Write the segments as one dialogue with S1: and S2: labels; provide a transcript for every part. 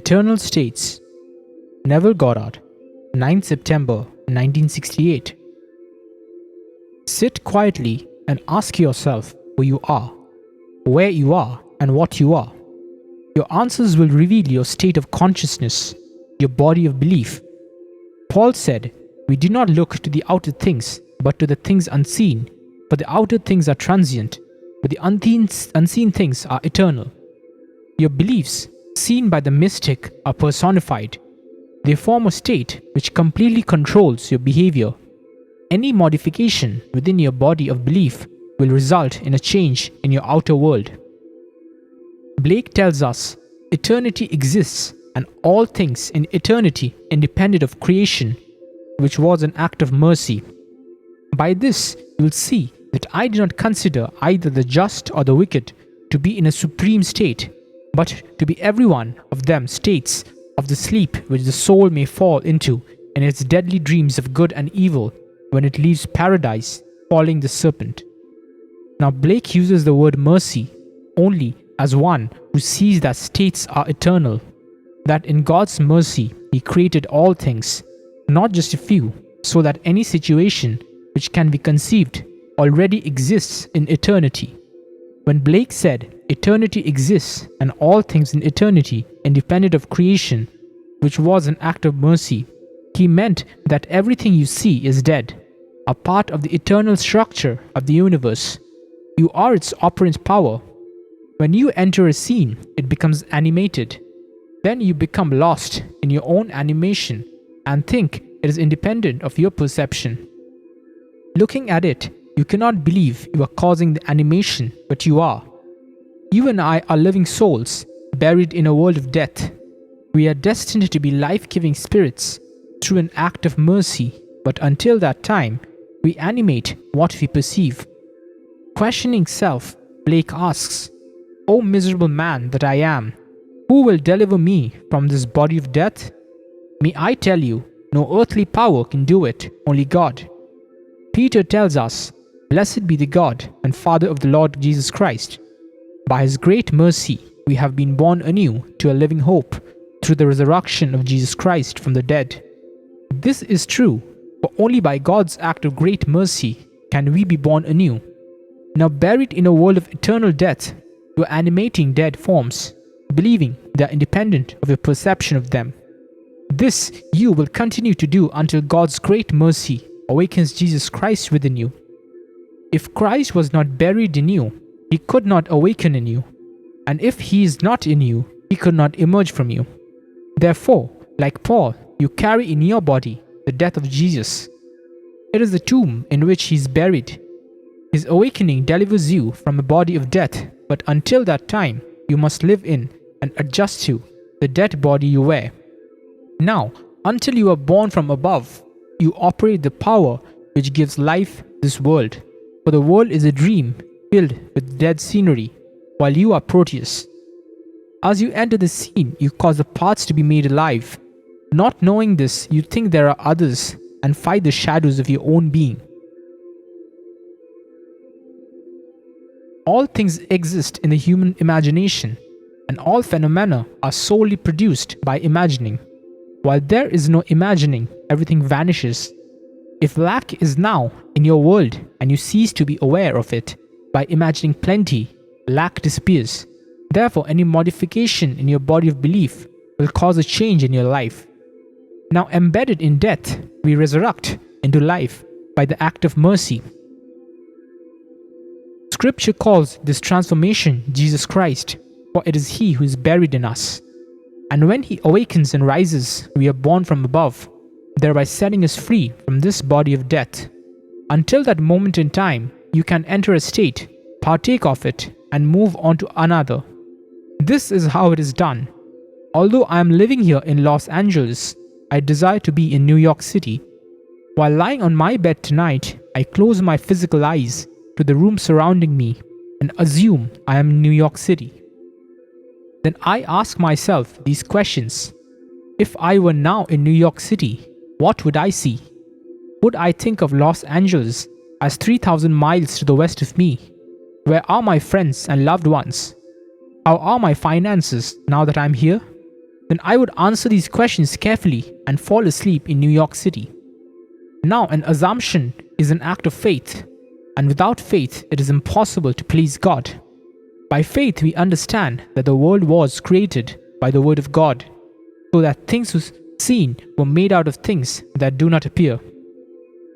S1: Eternal States. Neville Goddard, 9 September 1968. Sit quietly and ask yourself who you are, where you are, and what you are. Your answers will reveal your state of consciousness, your body of belief. Paul said, "We do not look to the outer things, but to the things unseen, for the outer things are transient, but the unseen things are eternal." Your beliefs, seen by the mystic, are personified. They form a state which completely controls your behavior. Any modification within your body of belief will result in a change in your outer world. Blake tells us eternity exists and all things in eternity independent of creation, which was an act of mercy. By this, you will see that I do not consider either the just or the wicked to be in a supreme state, but to be every one of them states of the sleep which the soul may fall into in its deadly dreams of good and evil when it leaves paradise, following the serpent. Now Blake uses the word mercy only as one who sees that states are eternal, that in God's mercy He created all things, not just a few, so that any situation which can be conceived already exists in eternity. When Blake said, "Eternity exists and all things in eternity independent of creation, which was an act of mercy," he meant that everything you see is dead, a part of the eternal structure of the universe. You are its operant power. When you enter a scene, it becomes animated. Then you become lost in your own animation and think it is independent of your perception. Looking at it, you cannot believe you are causing the animation, but you are. You and I are living souls, buried in a world of death. We are destined to be life-giving spirits through an act of mercy, but until that time, we animate what we perceive. Questioning self, Blake asks, "O miserable man that I am, who will deliver me from this body of death? May I tell you, no earthly power can do it, only God." Peter tells us, "Blessed be the God and Father of the Lord Jesus Christ. By His great mercy, we have been born anew to a living hope through the resurrection of Jesus Christ from the dead." This is true, for only by God's act of great mercy can we be born anew. Now buried in a world of eternal death, you are animating dead forms, believing they are independent of your perception of them. This you will continue to do until God's great mercy awakens Jesus Christ within you. If Christ was not buried in you, He could not awaken in you. And if He is not in you, He could not emerge from you. Therefore, like Paul, you carry in your body the death of Jesus. It is the tomb in which He is buried. His awakening delivers you from a body of death, but until that time, you must live in and adjust to the dead body you wear. Now, until you are born from above, you operate the power which gives life this world. For the world is a dream filled with dead scenery, while you are Proteus. As you enter the scene, you cause the parts to be made alive. Not knowing this, you think there are others and fight the shadows of your own being. All things exist in the human imagination, and all phenomena are solely produced by imagining. While there is no imagining, everything vanishes. If lack is now in your world and you cease to be aware of it, by imagining plenty, lack disappears. Therefore, any modification in your body of belief will cause a change in your life. Now embedded in death, we resurrect into life by the act of mercy. Scripture calls this transformation Jesus Christ, for it is He who is buried in us. And when He awakens and rises, we are born from above, thereby setting us free from this body of death. Until that moment in time, you can enter a state, partake of it, and move on to another. This is how it is done. Although I am living here in Los Angeles, I desire to be in New York City. While lying on my bed tonight, I close my physical eyes to the room surrounding me and assume I am in New York City. Then I ask myself these questions. If I were now in New York City, what would I see? Would I think of Los Angeles as 3,000 miles to the west of me? Where are my friends and loved ones? How are my finances now that I'm here? then I would answer these questions carefully and fall asleep in New York City. Now, an assumption is an act of faith, and without faith, it is impossible to please God. By faith, we understand that the world was created by the Word of God, so that things seen were made out of things that do not appear.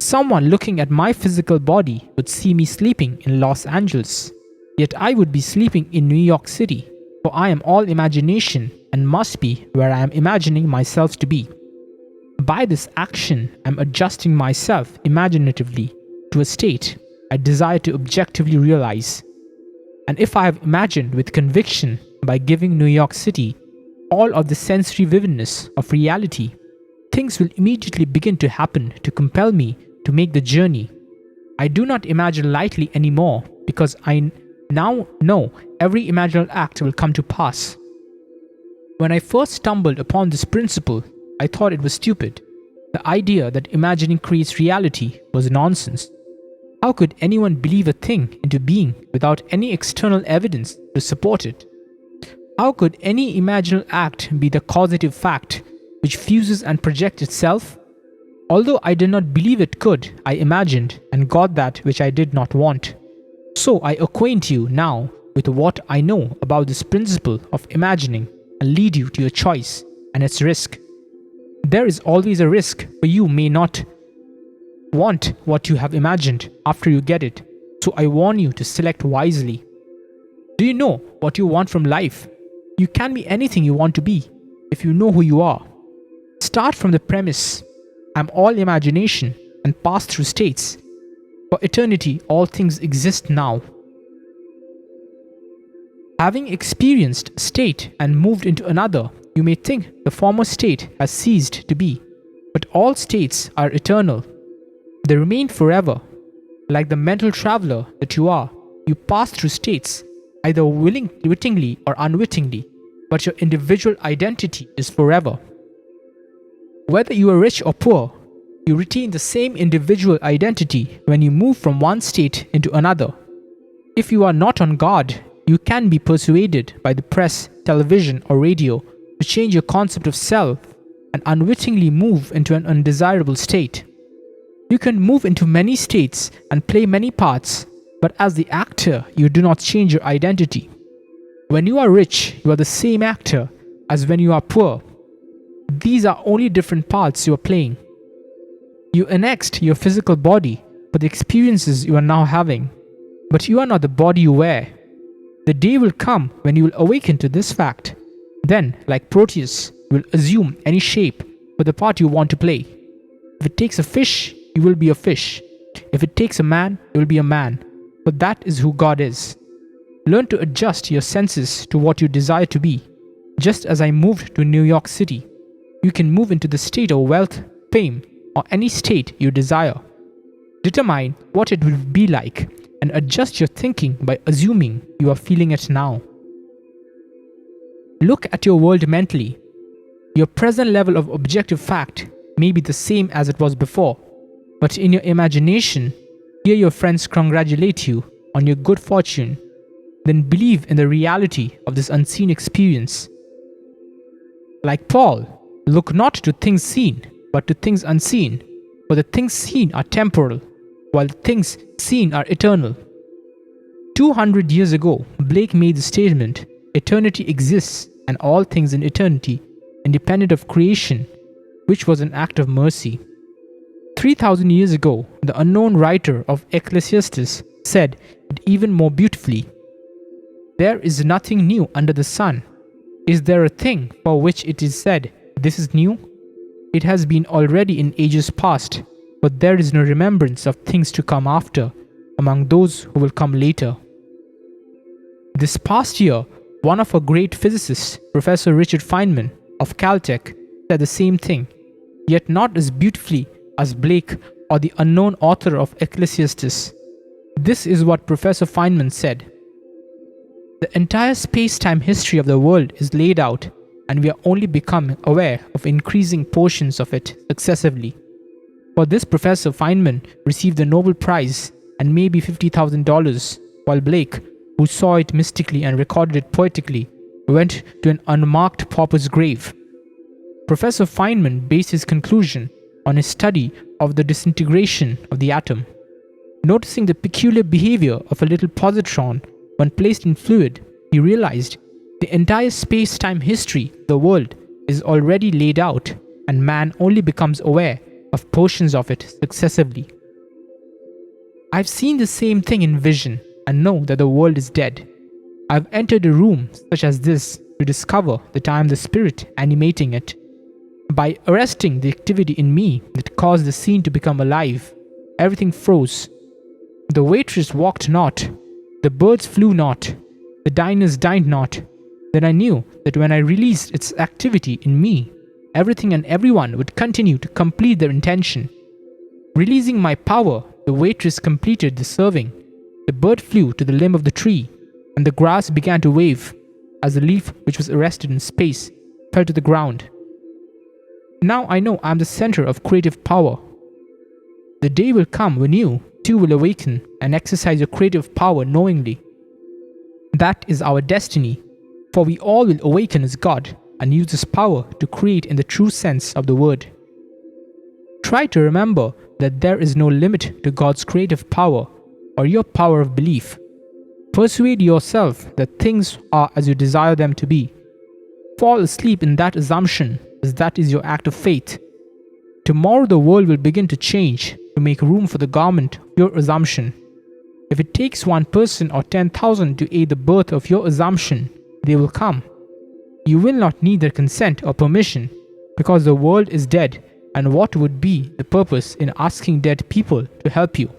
S1: Someone looking at my physical body would see me sleeping in Los Angeles, yet I would be sleeping in New York City, for I am all imagination and must be where I am imagining myself to be. By this action, I am adjusting myself imaginatively to a state I desire to objectively realize. And if I have imagined with conviction by giving New York City all of the sensory vividness of reality, things will immediately begin to happen to compel me to make the journey. I do not imagine lightly anymore because I now know every imaginal act will come to pass. When I first stumbled upon this principle, I thought it was stupid. The idea that imagining creates reality was nonsense. How could anyone believe a thing into being without any external evidence to support it? How could any imaginal act be the causative fact which fuses and projects itself? Although I did not believe it could, I imagined and got that which I did not want. So I acquaint you now with what I know about this principle of imagining and lead you to your choice and its risk. There is always a risk, for you may not want what you have imagined after you get it, so I warn you to select wisely. Do you know what you want from life? You can be anything you want to be if you know who you are. Start from the premise, I'm all imagination and pass through states. For eternity, all things exist now. Having experienced a state and moved into another, you may think the former state has ceased to be, but all states are eternal. They remain forever. Like the mental traveler that you are, you pass through states, either wittingly or unwittingly, but your individual identity is forever. Whether you are rich or poor, you retain the same individual identity when you move from one state into another. If you are not on guard, you can be persuaded by the press, television, or radio to change your concept of self and unwittingly move into an undesirable state. You can move into many states and play many parts, but as the actor, you do not change your identity. When you are rich, you are the same actor as when you are poor. These are only different parts you are playing. You annexed your physical body for the experiences you are now having, but you are not the body you wear. The day will come when you will awaken to this fact. Then, like Proteus, you will assume any shape for the part you want to play. If it takes a fish, you will be a fish. If it takes a man, you will be a man, for that is who God is. Learn to adjust your senses to what you desire to be. Just as I moved to New York City, you can move into the state of wealth, fame, or any state you desire. Determine what it will be like and adjust your thinking by assuming you are feeling it now. Look at your world mentally. Your present level of objective fact may be the same as it was before, but in your imagination, hear your friends congratulate you on your good fortune, then believe in the reality of this unseen experience. Like Paul, look not to things seen, but to things unseen, for the things seen are temporal, while the things seen are eternal. 200 years ago, Blake made the statement, eternity exists and all things in eternity, independent of creation, which was an act of mercy. 3,000 years ago, the unknown writer of Ecclesiastes said it even more beautifully. There is nothing new under the sun. Is there a thing for which it is said, this is new? It has been already in ages past, but there is no remembrance of things to come after among those who will come later. This past year, one of our great physicists, Professor Richard Feynman of Caltech, said the same thing, yet not as beautifully as Blake or the unknown author of Ecclesiastes. This is what Professor Feynman said. The entire space-time history of the world is laid out, and we are only becoming aware of increasing portions of it successively. For this, Professor Feynman received the Nobel Prize and maybe $50,000, while Blake, who saw it mystically and recorded it poetically, went to an unmarked pauper's grave. Professor Feynman based his conclusion on his study of the disintegration of the atom. Noticing the peculiar behavior of a little positron when placed in fluid, he realized the entire space-time history of the world is already laid out, and man only becomes aware of portions of it successively. I've seen the same thing in vision and know that the world is dead. I've entered a room such as this to discover that I am the spirit animating it. By arresting the activity in me that caused the scene to become alive, everything froze. The waitress walked not, the birds flew not, the diners dined not. Then I knew that when I released its activity in me, everything and everyone would continue to complete their intention. Releasing my power, the waitress completed the serving. The bird flew to the limb of the tree, and the grass began to wave as the leaf which was arrested in space fell to the ground. Now I know I am the center of creative power. The day will come when you, too, will awaken and exercise your creative power knowingly. That is our destiny, for we all will awaken as God and use this power to create in the true sense of the word. Try to remember that there is no limit to God's creative power or your power of belief. Persuade yourself that things are as you desire them to be. Fall asleep in that assumption, as that is your act of faith. Tomorrow the world will begin to change to make room for the garment of your assumption. If it takes one person or 10,000 to aid the birth of your assumption, they will come. You will not need their consent or permission, because the world is dead, and what would be the purpose in asking dead people to help you?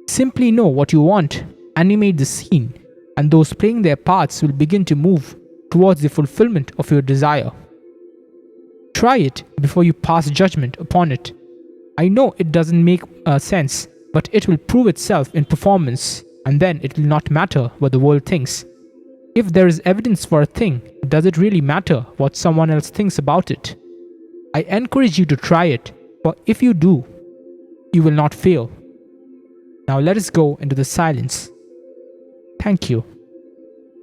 S1: Simply know what you want, animate the scene, and those playing their parts will begin to move towards the fulfillment of your desire. Try it before you pass judgment upon it. I know it doesn't make sense, but it will prove itself in performance, and then it will not matter what the world thinks. If there is evidence for a thing, does it really matter what someone else thinks about it? I encourage you to try it, for if you do, you will not fail. Now let us go into the silence. Thank you.